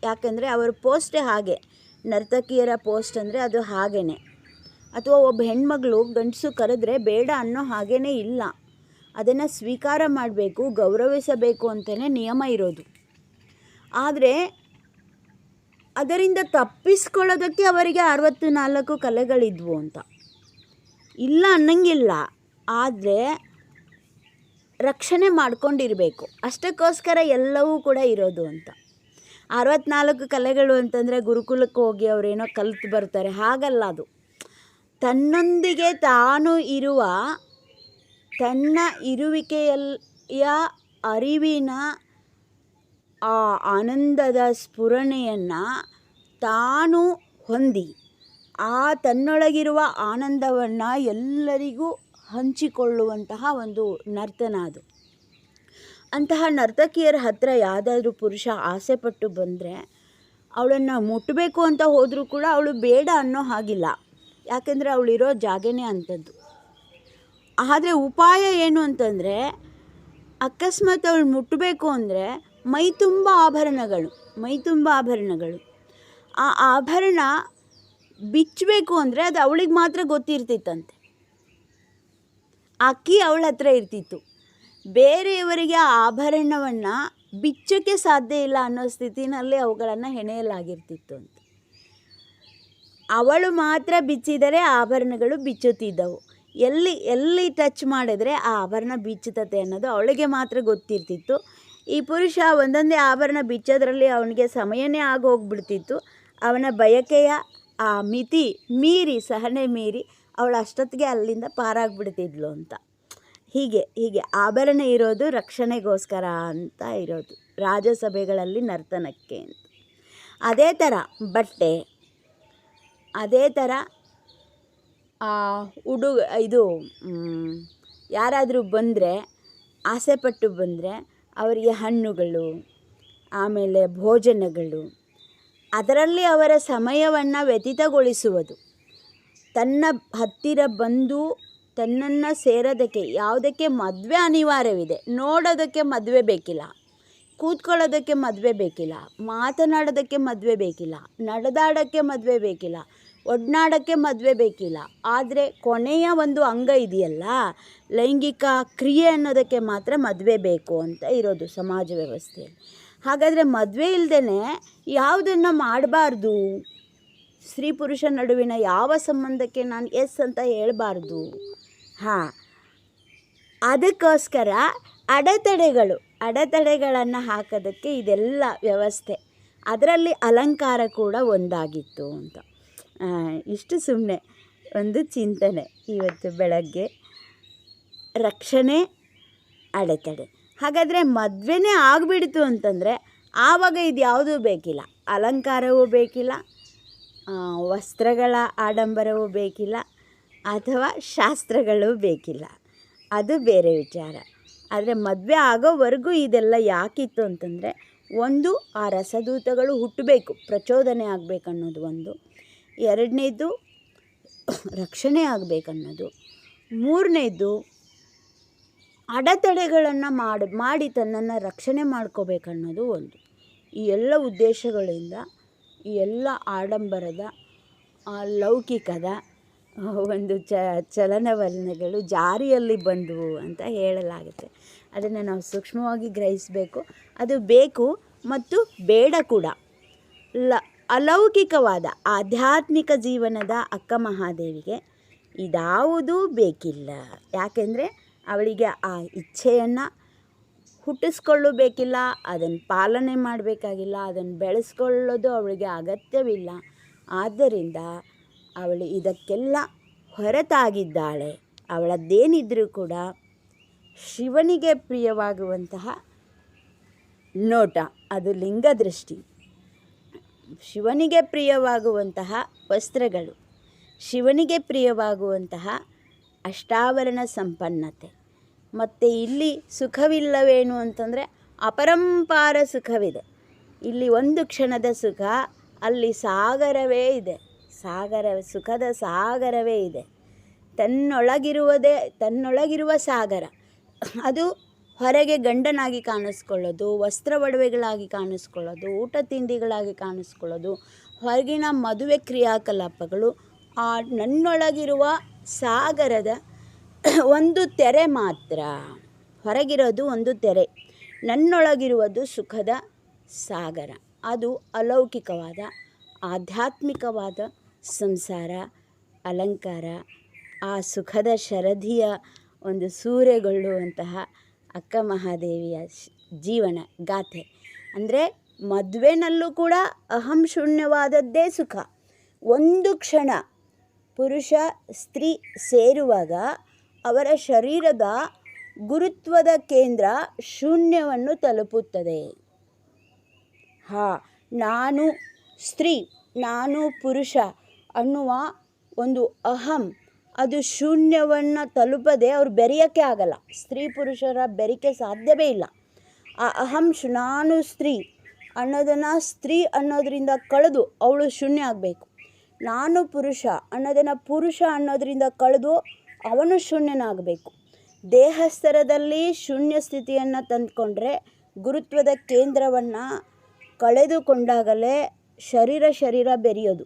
Speaker 2: ಯಾಕಂದರೆ ಅವರ ಪೋಸ್ಟೇ ಹಾಗೆ, ನರ್ತಕಿಯರ ಪೋಸ್ಟ್ ಅಂದರೆ ಅದು ಹಾಗೇ. ಅಥವಾ ಒಬ್ಬ ಹೆಣ್ಮಗಳು ಗಂಡಸು ಕರೆದ್ರೆ ಬೇಡ ಅನ್ನೋ ಹಾಗೇ ಇಲ್ಲ, ಅದನ್ನು ಸ್ವೀಕಾರ ಮಾಡಬೇಕು, ಗೌರವಿಸಬೇಕು ಅಂತಲೇ ನಿಯಮ ಇರೋದು. ಆದರೆ ಅದರಿಂದ ತಪ್ಪಿಸ್ಕೊಳ್ಳೋದಕ್ಕೆ ಅವರಿಗೆ 64 ಕಲೆಗಳಿದ್ವು ಅಂತ. ಇಲ್ಲ ಅನ್ನಂಗಿಲ್ಲ, ಆದರೆ ರಕ್ಷಣೆ ಮಾಡ್ಕೊಂಡಿರಬೇಕು. ಅಷ್ಟಕ್ಕೋಸ್ಕರ ಎಲ್ಲವೂ ಕೂಡ ಇರೋದು ಅಂತ. 64 ಕಲೆಗಳು ಅಂತಂದರೆ ಗುರುಕುಲಕ್ಕೆ ಹೋಗಿ ಅವರೇನೋ ಕಲಿತು ಬರ್ತಾರೆ, ಹಾಗಲ್ಲ. ಅದು ತನ್ನೊಂದಿಗೆ ತಾನು ಇರುವ, ತನ್ನ ಇರುವಿಕೆಯ ಅರಿವಿನ ಆ ಆನಂದದ ಸ್ಫುರಣೆಯನ್ನು ತಾನು ಹೊಂದಿ, ಆ ತನ್ನೊಳಗಿರುವ ಆನಂದವನ್ನು ಎಲ್ಲರಿಗೂ ಹಂಚಿಕೊಳ್ಳುವಂತಹ ಒಂದು ನರ್ತನ ಅದು. ಅಂತಹ ನರ್ತಕಿಯರ ಹತ್ತಿರ ಯಾವುದಾದ್ರೂ ಪುರುಷ ಆಸೆಪಟ್ಟು ಬಂದರೆ ಅವಳನ್ನು ಮುಟ್ಟಬೇಕು ಅಂತ ಹೋದರೂ ಕೂಡ ಅವಳು ಬೇಡ ಅನ್ನೋ ಹಾಗಿಲ್ಲ, ಯಾಕೆಂದರೆ ಅವಳಿರೋ ಜಾಗನೇ ಅಂಥದ್ದು. ಆದರೆ ಉಪಾಯ ಏನು ಅಂತಂದರೆ, ಅಕಸ್ಮಾತ್ ಅವಳು ಮುಟ್ಟಬೇಕು ಅಂದರೆ ಮೈ ತುಂಬ ಆಭರಣಗಳು, ಆ ಆಭರಣ ಬಿಚ್ಚಬೇಕು ಅಂದರೆ ಅದು ಅವಳಿಗೆ ಮಾತ್ರ ಗೊತ್ತಿರ್ತಿತ್ತಂತೆ. ಆ ಕೀ ಅವಳ ಹತ್ರ ಇರ್ತಿತ್ತು. ಬೇರೆಯವರಿಗೆ ಆ ಆಭರಣವನ್ನು ಬಿಚ್ಚೋಕ್ಕೆ ಸಾಧ್ಯ ಇಲ್ಲ ಅನ್ನೋ ಸ್ಥಿತಿನಲ್ಲಿ ಅವುಗಳನ್ನು ಹೆಣೆಯಲಾಗಿರ್ತಿತ್ತು ಅಂತ. ಅವಳು ಮಾತ್ರ ಬಿಚ್ಚಿದರೆ ಆಭರಣಗಳು ಬಿಚ್ಚುತ್ತಿದ್ದವು. ಎಲ್ಲಿ ಟಚ್ ಮಾಡಿದ್ರೆ ಆ ಆಭರಣ ಬಿಚ್ಚುತ್ತದೆ ಅನ್ನೋದು ಅವಳಿಗೆ ಮಾತ್ರ ಗೊತ್ತಿರ್ತಿತ್ತು. ಈ ಪುರುಷ ಒಂದೊಂದೇ ಆಭರಣ ಬಿಚ್ಚೋದ್ರಲ್ಲಿ ಅವನಿಗೆ ಸಮಯನೇ ಆಗೋಗ್ಬಿಡ್ತಿತ್ತು. ಅವನ ಬಯಕೆಯ ಆ ಮಿತಿ ಮೀರಿ, ಸಹನೆ ಮೀರಿ ಅವಳು ಅಷ್ಟೊತ್ತಿಗೆ ಅಲ್ಲಿಂದ ಪಾರಾಗ್ಬಿಡ್ತಿದ್ಲು ಅಂತ. ಹೀಗೆ ಆಭರಣ ಇರೋದು ರಕ್ಷಣೆಗೋಸ್ಕರ ಅಂತ ಇರೋದು, ರಾಜಸಭೆಗಳಲ್ಲಿ ನರ್ತನಕ್ಕೆ ಅಂತ. ಅದೇ ಥರ ಬಟ್ಟೆ, ಅದೇ ಥರ ಯಾರಾದರೂ ಬಂದರೆ, ಆಸೆಪಟ್ಟು ಬಂದರೆ ಅವರಿಗೆ ಹಣ್ಣುಗಳು, ಆಮೇಲೆ ಭೋಜನಗಳು, ಅದರಲ್ಲಿ ಅವರ ಸಮಯವನ್ನು ವ್ಯತೀತಗೊಳಿಸುವುದು. ತನ್ನ ಹತ್ತಿರ ಬಂದು ತನ್ನನ್ನು ಸೇರೋದಕ್ಕೆ, ಯಾವುದಕ್ಕೆ ಮದುವೆ ಅನಿವಾರ್ಯವಿದೆ, ನೋಡೋದಕ್ಕೆ ಮದುವೆ ಬೇಕಿಲ್ಲ, ಕೂತ್ಕೊಳ್ಳೋದಕ್ಕೆ ಮದುವೆ ಬೇಕಿಲ್ಲ, ಮಾತನಾಡೋದಕ್ಕೆ ಮದುವೆ ಬೇಕಿಲ್ಲ, ನಡೆದಾಡೋಕ್ಕೆ ಮದುವೆ ಬೇಕಿಲ್ಲ, ಒಡನಾಡೋಕ್ಕೆ ಮದುವೆ ಬೇಕಿಲ್ಲ. ಆದರೆ ಕೊನೆಯ ಒಂದು ಅಂಗ ಇದೆಯಲ್ಲ, ಲೈಂಗಿಕ ಕ್ರಿಯೆ ಅನ್ನೋದಕ್ಕೆ ಮಾತ್ರ ಮದುವೆ ಬೇಕು ಅಂತ ಇರೋದು ಸಮಾಜ ವ್ಯವಸ್ಥೆಯಲ್ಲಿ. ಹಾಗಾದರೆ ಮದುವೆ ಇಲ್ಲದೇ ಯಾವುದನ್ನು ಮಾಡಬಾರ್ದು? ಸ್ತ್ರೀ ಪುರುಷ ನಡುವಿನ ಯಾವ ಸಂಬಂಧಕ್ಕೆ ನಾನು ಎಸ್ ಅಂತ ಹೇಳಬಾರ್ದು? ಅದಕ್ಕೋಸ್ಕರ ಅಡೆತಡೆಗಳನ್ನು ಹಾಕೋದಕ್ಕೆ ಇದೆಲ್ಲ ವ್ಯವಸ್ಥೆ. ಅದರಲ್ಲಿ ಅಲಂಕಾರ ಕೂಡ ಒಂದಾಗಿತ್ತು ಅಂತ. ಇಷ್ಟು ಸುಮ್ಮನೆ ಒಂದು ಚಿಂತನೆ ಇವತ್ತು ಬೆಳಗ್ಗೆ. ರಕ್ಷಣೆ, ಅಡೆತಡೆ. ಹಾಗಾದರೆ ಮದುವೆನೇ ಆಗಿಬಿಡ್ತು ಅಂತಂದರೆ ಆವಾಗ ಇದು ಯಾವುದೂ ಬೇಕಿಲ್ಲ, ಅಲಂಕಾರವೂ ಬೇಕಿಲ್ಲ, ವಸ್ತ್ರಗಳ ಆಡಂಬರವೂ ಬೇಕಿಲ್ಲ, ಅಥವಾ ಶಾಸ್ತ್ರಗಳು ಬೇಕಿಲ್ಲ, ಅದು ಬೇರೆ ವಿಚಾರ. ಆದರೆ ಮದುವೆ ಆಗೋವರೆಗೂ ಇದೆಲ್ಲ ಯಾಕಿತ್ತು ಅಂತಂದರೆ, ಒಂದು ಆ ರಸದೂತಗಳು ಹುಟ್ಟಬೇಕು, ಪ್ರಚೋದನೆ ಆಗಬೇಕನ್ನೋದು ಒಂದು. ಎರಡನೇದು ರಕ್ಷಣೆ ಆಗಬೇಕನ್ನೋದು. ಮೂರನೇದು ಅಡೆತಡೆಗಳನ್ನು ಮಾಡಿ ತನ್ನನ್ನು ರಕ್ಷಣೆ ಮಾಡ್ಕೋಬೇಕನ್ನೋದು ಒಂದು. ಈ ಎಲ್ಲ ಉದ್ದೇಶಗಳಿಂದ ಈ ಎಲ್ಲ ಆಡಂಬರದ, ಲೌಕಿಕದ ಒಂದು ಚಲನವಲನಗಳು ಜಾರಿಯಲ್ಲಿ ಬಂದವು ಅಂತ ಹೇಳಲಾಗುತ್ತೆ. ಅದನ್ನು ನಾವು ಸೂಕ್ಷ್ಮವಾಗಿ ಗ್ರಹಿಸಬೇಕು. ಅದು ಬೇಕು ಮತ್ತು ಬೇಡ ಕೂಡ. ಅಲೌಕಿಕವಾದ ಆಧ್ಯಾತ್ಮಿಕ ಜೀವನದ ಅಕ್ಕ ಮಹಾದೇವಿಗೆ ಇದಾವುದೂ ಬೇಕಿಲ್ಲ. ಯಾಕೆಂದರೆ ಅವಳಿಗೆ ಆ ಇಚ್ಛೆಯನ್ನು ಹುಟ್ಟಿಸ್ಕೊಳ್ಳಬೇಕಿಲ್ಲ, ಅದನ್ನು ಪಾಲನೆ ಮಾಡಬೇಕಾಗಿಲ್ಲ, ಅದನ್ನು ಬೆಳೆಸ್ಕೊಳ್ಳೋದು ಅವಳಿಗೆ ಅಗತ್ಯವಿಲ್ಲ. ಆದ್ದರಿಂದ ಅವಳು ಇದಕ್ಕೆಲ್ಲ ಹೊರತಾಗಿದ್ದಾಳೆ. ಅವಳದ್ದೇನಿದ್ರೂ ಕೂಡ ಶಿವನಿಗೆ ಪ್ರಿಯವಾಗುವಂತಹ ನೋಟ, ಅದು ಲಿಂಗದೃಷ್ಟಿ. ಶಿವನಿಗೆ ಪ್ರಿಯವಾಗುವಂತಹ ವಸ್ತ್ರಗಳು, ಶಿವನಿಗೆ ಪ್ರಿಯವಾಗುವಂತಹ ಅಷ್ಟಾವರಣ ಸಂಪನ್ನತೆ. ಮತ್ತು ಇಲ್ಲಿ ಸುಖವಿಲ್ಲವೇನು ಅಂತಂದರೆ ಅಪರಂಪಾರ ಸುಖವಿದೆ. ಇಲ್ಲಿ ಒಂದು ಕ್ಷಣದ ಸುಖ, ಅಲ್ಲಿ ಸಾಗರವೇ ಇದೆ, ಸುಖದ ಸಾಗರವೇ ಇದೆ. ತನ್ನೊಳಗಿರುವ ಸಾಗರ, ಅದು ಹೊರಗೆ ಗಂಡನಾಗಿ ಕಾಣಿಸ್ಕೊಳ್ಳೋದು, ವಸ್ತ್ರ ಒಡವೆಗಳಾಗಿ ಕಾಣಿಸ್ಕೊಳ್ಳೋದು, ಊಟ ತಿಂಡಿಗಳಾಗಿ ಕಾಣಿಸ್ಕೊಳ್ಳೋದು, ಹೊರಗಿನ ಮದುವೆ ಕ್ರಿಯಾಕಲಾಪಗಳು, ಆ ನನ್ನೊಳಗಿರುವ ಸಾಗರದ ಒಂದು ತೆರೆ ಮಾತ್ರ. ಹೊರಗಿರೋದು ಒಂದು ತೆರೆ, ನನ್ನೊಳಗಿರುವುದು ಸುಖದ ಸಾಗರ. ಅದು ಅಲೌಕಿಕವಾದ ಆಧ್ಯಾತ್ಮಿಕವಾದ ಸಂಸಾರ, ಅಲಂಕಾರ, ಆ ಸುಖದ ಶರಧಿಯ ಒಂದು ಸೂರೆಗೊಳ್ಳುವಂತಹ ಅಕ್ಕ ಮಹಾದೇವಿಯ ಜೀವನ ಗಾಥೆ. ಅಂದರೆ ಮದುವೆನಲ್ಲೂ ಕೂಡ ಅಹಂ ಶೂನ್ಯವಾದದ್ದೇ ಸುಖ. ಒಂದು ಕ್ಷಣ ಪುರುಷ ಸ್ತ್ರೀ ಸೇರುವಾಗ ಅವರ ಶರೀರದ ಗುರುತ್ವದ ಕೇಂದ್ರ ಶೂನ್ಯವನ್ನು ತಲುಪುತ್ತದೆ. ನಾನು ಸ್ತ್ರೀ, ನಾನು ಪುರುಷ ಅನ್ನುವ ಒಂದು ಅಹಂ ಅದು ಶೂನ್ಯವನ್ನು ತಲುಪದೆ ಅವ್ರು ಬೆರೆಯೋಕ್ಕೆ ಆಗಲ್ಲ. ಸ್ತ್ರೀ ಪುರುಷರ ಬೆರಿಕೆ ಸಾಧ್ಯವೇ ಇಲ್ಲ. ಆ ಅಹಂ ನಾನು ಸ್ತ್ರೀ ಅನ್ನೋದನ್ನು ಸ್ತ್ರೀ ಅನ್ನೋದರಿಂದ ಕಳೆದು ಅವಳು ಶೂನ್ಯ ಆಗಬೇಕು. ನಾನು ಪುರುಷ ಅನ್ನೋದನ್ನು ಪುರುಷ ಅನ್ನೋದರಿಂದ ಕಳೆದು ಅವನು ಶೂನ್ಯನಾಗಬೇಕು. ದೇಹಸ್ತರದಲ್ಲಿ ಶೂನ್ಯ ಸ್ಥಿತಿಯನ್ನು ತಂದುಕೊಂಡ್ರೆ ಗುರುತ್ವದ ಕೇಂದ್ರವನ್ನು ಕಳೆದುಕೊಂಡಾಗಲೇ ಶರೀರ ಬೆರೆಯೋದು.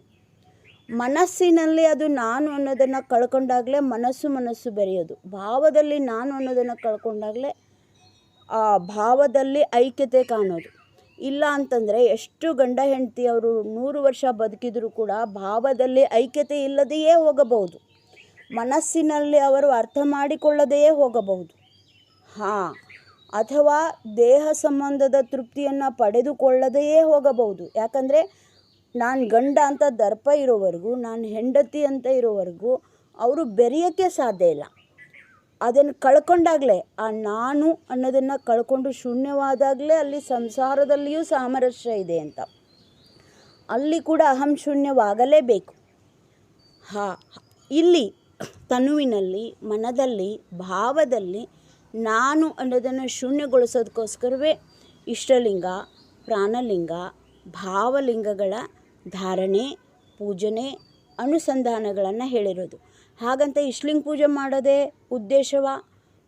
Speaker 2: ಮನಸ್ಸಿನಲ್ಲಿ ಅದು ನಾನು ಅನ್ನೋದನ್ನು ಕಳ್ಕೊಂಡಾಗಲೇ ಮನಸ್ಸು ಬೆರೆಯೋದು. ಭಾವದಲ್ಲಿ ನಾನು ಅನ್ನೋದನ್ನು ಕಳ್ಕೊಂಡಾಗಲೇ ಆ ಭಾವದಲ್ಲಿ ಐಕ್ಯತೆ ಕಾಣೋದು. ಇಲ್ಲ ಅಂತಂದರೆ ಎಷ್ಟು ಗಂಡ ಹೆಂಡತಿ ಅವರು 100 ವರ್ಷ ಬದುಕಿದರೂ ಕೂಡ ಭಾವದಲ್ಲಿ ಐಕ್ಯತೆ ಇಲ್ಲದೆಯೇ ಹೋಗಬಹುದು. ಮನಸ್ಸಿನಲ್ಲಿ ಅವರು ಅರ್ಥ ಮಾಡಿಕೊಳ್ಳದೆಯೇ ಹೋಗಬಹುದು. ಅಥವಾ ದೇಹ ಸಂಬಂಧದ ತೃಪ್ತಿಯನ್ನು ಪಡೆದುಕೊಳ್ಳದೆಯೇ ಹೋಗಬಹುದು. ಯಾಕಂದರೆ ನಾನು ಗಂಡ ಅಂತ ದರ್ಪ ಇರೋವರೆಗೂ, ನಾನು ಹೆಂಡತಿ ಅಂತ ಇರೋವರೆಗೂ ಅವರು ಬೆರೆಯೋಕ್ಕೆ ಸಾಧ್ಯ ಇಲ್ಲ. ಅದನ್ನು ಕಳ್ಕೊಂಡಾಗಲೇ, ಆ ನಾನು ಅನ್ನೋದನ್ನು ಕಳ್ಕೊಂಡು ಶೂನ್ಯವಾದಾಗಲೇ ಅಲ್ಲಿ ಸಂಸಾರದಲ್ಲಿಯೂ ಸಾಮರಸ್ಯ ಇದೆ ಅಂತ. ಅಲ್ಲಿ ಕೂಡ ಅಹಂ ಶೂನ್ಯವಾಗಲೇಬೇಕು. ಇಲ್ಲಿ ತನುವಿನಲ್ಲಿ, ಮನದಲ್ಲಿ, ಭಾವದಲ್ಲಿ ನಾನು ಅನ್ನೋದನ್ನು ಶೂನ್ಯಗೊಳಿಸೋದಕ್ಕೋಸ್ಕರವೇ ಇಷ್ಟಲಿಂಗ, ಪ್ರಾಣಲಿಂಗ, ಭಾವಲಿಂಗಗಳ ಧಾರಣೆ, ಪೂಜನೆ, ಅನುಸಂಧಾನಗಳನ್ನು ಹೇಳಿರೋದು. ಹಾಗಂತ ಇಷ್ಟಲಿಂಗ ಪೂಜೆ ಮಾಡೋದೇ ಉದ್ದೇಶವ,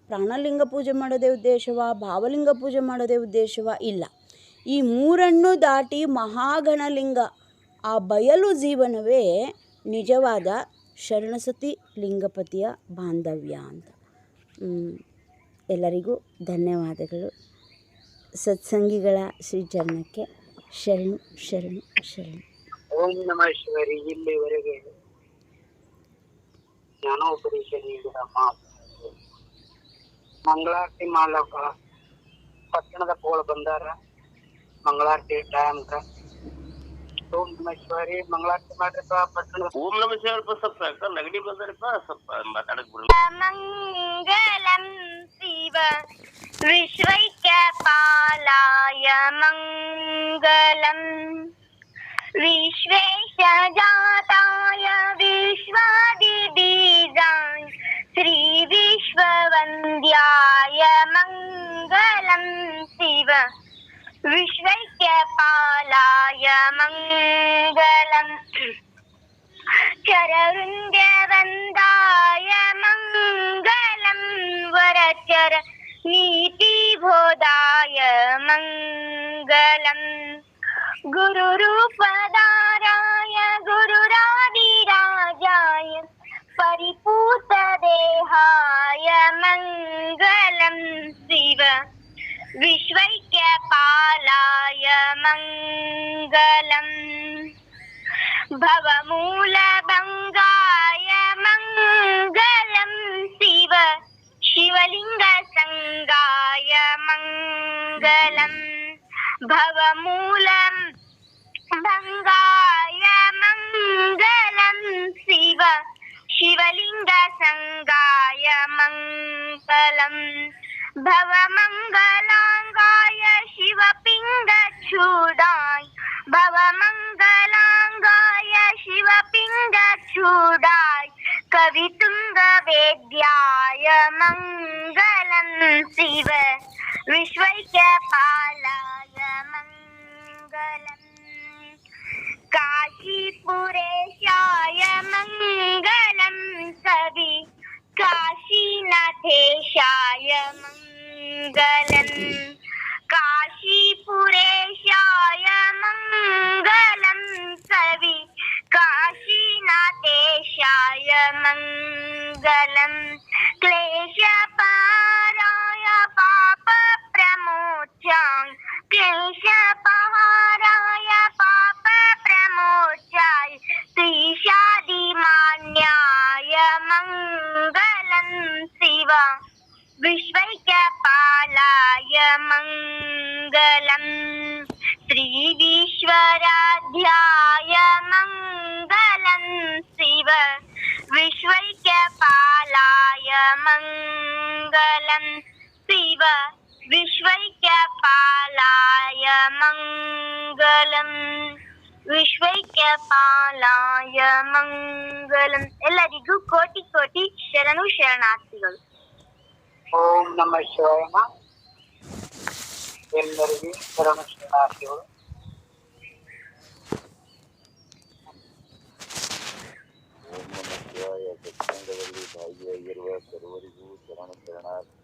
Speaker 2: ಪ್ರಾಣಲಿಂಗ ಪೂಜೆ ಮಾಡೋದೇ ಉದ್ದೇಶವ, ಭಾವಲಿಂಗ ಪೂಜೆ ಮಾಡೋದೇ ಉದ್ದೇಶವ ಇಲ್ಲ. ಈ ಮೂರನ್ನು ದಾಟಿ ಮಹಾಗಣಲಿಂಗ, ಆ ಬಯಲು ಜೀವನವೇ ನಿಜವಾದ ಶರಣಸತಿ ಲಿಂಗಪತಿಯ ಬಾಂಧವ್ಯ ಅಂತ. ಎಲ್ಲರಿಗೂ ಧನ್ಯವಾದಗಳು. ಸತ್ಸಂಗಿಗಳ ಶ್ರೀಚರಣಕ್ಕೆ ಶರಣು ಶರಣು ಶರಣು.
Speaker 1: ಓಂ ನಮಃ ಶಿವರಿ. ಇಲ್ಲಿವರೆಗೆ ಜ್ಞಾನೋಪದೇಶ ನೀಡಿದ ಮಂಗಳಾರತಿ ಮಾಲಕ ಪಟ್ಟಣದ ಪೋಳ ಬಂದಾರ ಮಂಗಳಾರತಿ ಟೈಮ್ಕ. ಓಂ ನಮಃ ಶಿವರಿ. ಮಂಗಳಾರತಿ ಮಾಡ್ರಿಪ್ಪ ಪಟ್ಟಣದ.
Speaker 3: ಓಂ ನಮಃ ಶಿವಪ್ಪ. ಸ್ವಲ್ಪ ನೆಗಡಿ ಬಂದ್ರಪ್ಪ, ಸ್ವಲ್ಪ ಮಾತಾಡಕ್ ಬಿಡ್ರಿ.
Speaker 4: ಮಂಗಲಂ ಶಿವ ವಿಶ್ವೈಕ್ಯ ಪಾಲಾಯ ಮಂಗಲಂ ವಿಶ್ವೇಶ ಜಾತಾಯ ವಿಶ್ವಾದಿಬೀಜಾಯ ಶ್ರೀ ವಿಶ್ವವಂದ್ಯಾಯ ಮಂಗಲಂ ಶಿವ ವಿಶ್ವೈಕ್ಯ ಪಾಲಾಯ ಮಂಗಲಂ ಚರವೃಂದ್ಯವಂದಾಯ ಮಂಗಲಂ ವರಚರ ನೀತಿಬೋಧಾಯ ಮಂಗಲಂ ಗುರುರೂಪಧಾರಾಯ ಗುರುರಾದಿರಾಜಾಯ ಪರಿಪೂತದೇಹಾಯ ಮಂಗಲಂ ಶಿವ ವಿಶ್ವೈಕ್ಯ ಪಾಲಾಯ ಮಂಗಲಂ ಭವಮೂಲಭಂಗಾಯ ಮಂಗಲಂ ಶಿವ ಶಿವಲಿಂಗ ಸಂಗಾಯ ಮಂಗಲಂ ಭವಮೂಲಂ ಭಂಗಾಯ ಮಂಗಲಂ ಶಿವ ಶಿವಲಿಂಗ ಸಂಗಾಯ ಮಂಗಲಂ ಭವಮಂಗಲಾಂಗಾಯ ಶಿವಪಿಂಗಚೂಡಾಯ ಭವಮಂಗಲಾಂಗಾಯ ಶಿವಪಿಂಗಚೂಡಾಯ ಕವಿತುಂಗವೇದ್ಯಾಯ ಮಂಗಲಂ ಶಿವ ವಿಶ್ವೈಕ್ಯ ಪಾಲಾಯ ಮಂಗಲಂ ಕಾಶೀಪುರೇಶಾಯ ಮಂಗಲಂ ಕವಿ ಕಾಶೀನಾಥೇಶಾಯ ಮಂಗಲಂ ಕಾಶೀಪುರೇಶಾಯ ಮಂಗಲಂ ಕವಿ ಕಾಶೀನಾಥೇಶಾಯ ಮಂಗಲಂ ಕ್ಲೇಶಪಾರಾಯ ಪಾಪ ಪ್ರಮೋಚಾಯ ಕ್ಲೇಶಪಹಾರಾಯ ಪಾಪ ಪ್ರಮೋಚಾಯ ಶ್ರೀಶಾದಿಮಾನ್ಯಾಯ ಮಂಗಲಂ मङ्गलं शिव विश्वैक्यपालाय मङ्गलं श्रीविश्वराध्याय मङ्गलं शिव विश्वैक्यपालाय मङ्गलं शिव विश्वैक्यपालाय मङ्गलं ವಿಶ್ವೈಕ್ಯಪಾಲಾಯ ಮಂಗಲಂ. ಎಲ್ಲರಿಗೂ ಕೋಟಿ ಕೋಟಿ ಶರಣಾರ್ಥಿಗಳು.
Speaker 1: ಓಂ ನಮ ಶಿವಾಯ. ಎಲ್ಲರಿಗೆ ಶರಣಾರ್ಥಿಗಳು.
Speaker 5: ಓಂ ನಮಃ ಶಿವಾಯ. ಸತ್ಸಂಗದಲ್ಲಿ ಭಾಗಿಯಾಗಿರುವ ಸರ್ವರಿಗೂ ಶರಣಾರ್ಥಿ.